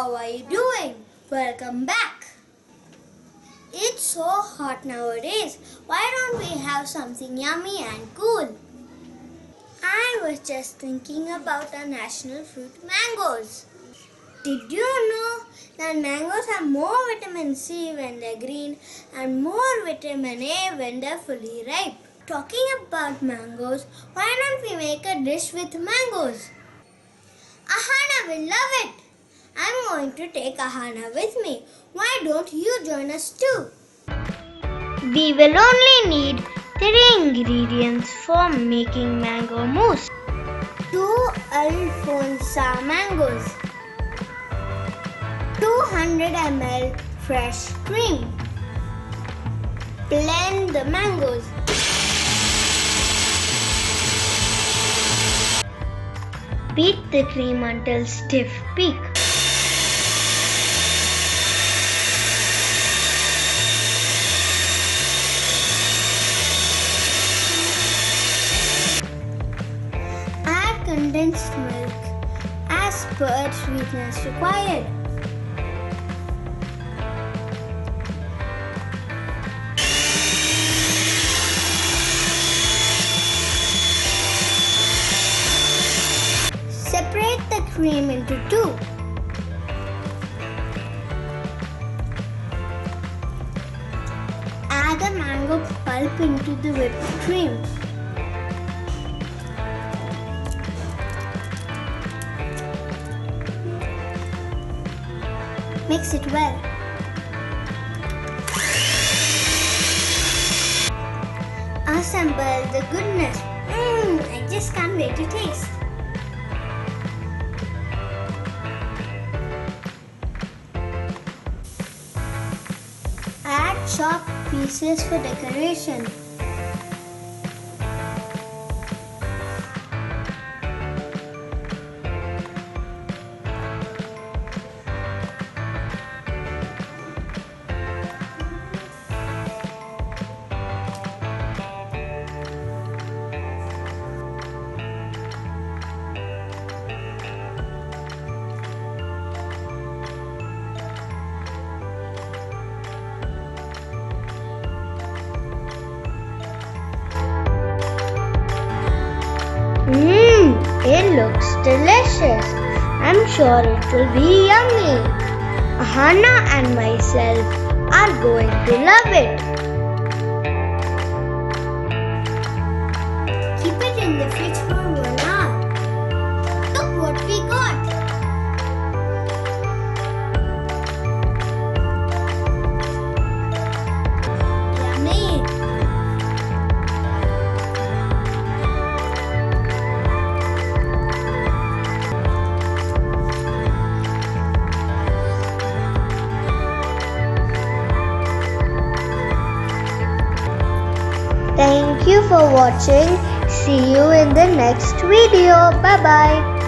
how are you doing? Welcome back. It's so hot nowadays. Why don't we have something yummy and cool? I was just thinking about our national fruit, mangoes. Did you know that mangoes have more vitamin C when they're green and more vitamin A when they're fully ripe? Talking about mangoes, why don't we make a dish with mangoes? Ahana will love it. I'm going to take Ahana with me. Why don't you join us too? We will only need 3 ingredients for making mango mousse. 2 Alfonsa mangoes, 200 ml fresh cream. Blend the mangoes. Beat the cream until stiff peak. Add condensed milk as per sweetness required. Separate the cream into 2. Add the mango pulp into the whipped cream. Mix it well. Assemble the goodness. I just can't wait to taste. Add chopped pieces for decoration. It looks delicious. I'm sure it will be yummy. Ahana and myself are going to love it. Keep it in the fridge for 1 hour. Look what we got. Yummy. Thank you for watching. See you in the next video. Bye bye.